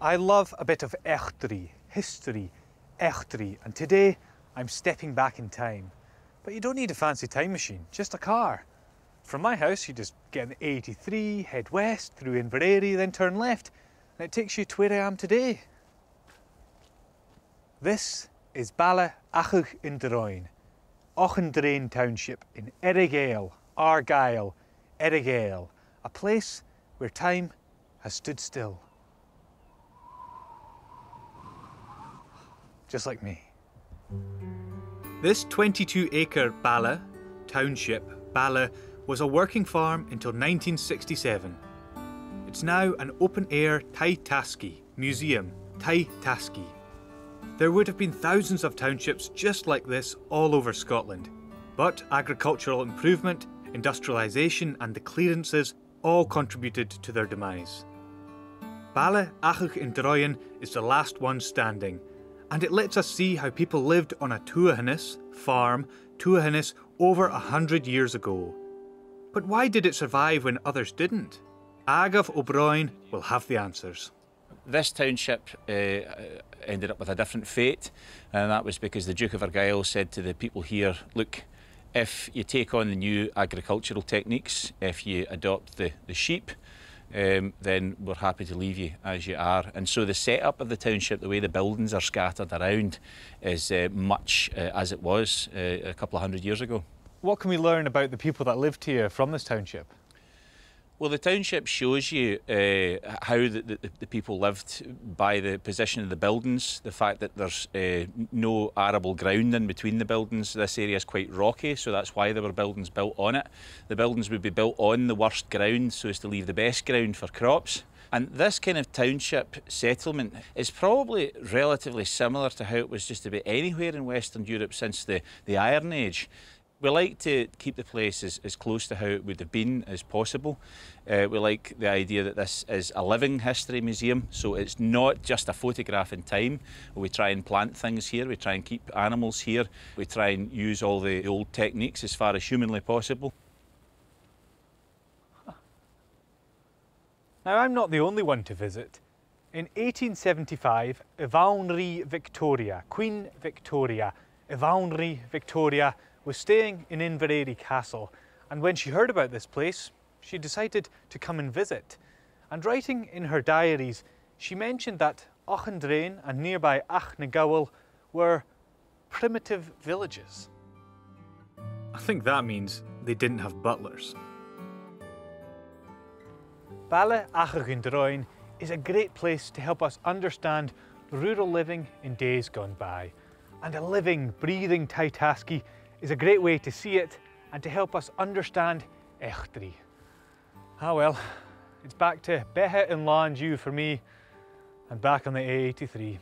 I love a bit of eachtrí, history, eachtrí, and today I'm stepping back in time. But you don't need a fancy time machine, just a car. From my house, you just get on the A83, head west through Inverary, then turn left, and it takes you to where I am today. This is Àdhamh Ó Broin, Auchindrain Township in Earra-Ghàidheal, Argyll, Earra-Ghàidheal, a place where time has stood still. Just like me. This 22-acre township, Bala, was a working farm until 1967. It's now an open-air taithascaigh museum, taithascaigh. There would have been thousands of townships just like this all over Scotland, but agricultural improvement, industrialisation and the clearances all contributed to their demise. Àdhamh Ó Broin is the last one standing, and it lets us see how people lived on a tuathachas farm, over 100 years ago. But why did it survive when others didn't? Àdhamh Ó Broin will have the answers. This township ended up with a different fate, and that was because the Duke of Argyll said to the people here, look, if you take on the new agricultural techniques, if you adopt the sheep, then we're happy to leave you as you are. And so the setup of the township, the way the buildings are scattered around, is much as it was a couple of hundred years ago. What can we learn about the people that lived here from this township? Well, the township shows you how the people lived by the position of the buildings, the fact that there's no arable ground in between the buildings. This area is quite rocky, so that's why there were buildings built on it. The buildings would be built on the worst ground so as to leave the best ground for crops. And this kind of township settlement is probably relatively similar to how it was just about anywhere in Western Europe since the Iron Age. We like to keep the place as close to how it would have been as possible. We like the idea that this is a living history museum, so it's not just a photograph in time. We try and plant things here, we try and keep animals here, we try and use all the old techniques as far as humanly possible. Now, I'm not the only one to visit. In 1875, Victoria, Queen Victoria, Victoria, was staying in Inverary Castle, and when she heard about this place, she decided to come and visit. And writing in her diaries, she mentioned that Auchindrain and nearby Àdhamh were primitive villages. I think that means they didn't have butlers. Àdhamh Ó Broin is a great place to help us understand rural living in days gone by. And a living, breathing taithascaigh is a great way to see it and to help us understand eachtrí. Ah well, it's back to Beha and Langew for me and back on the A83.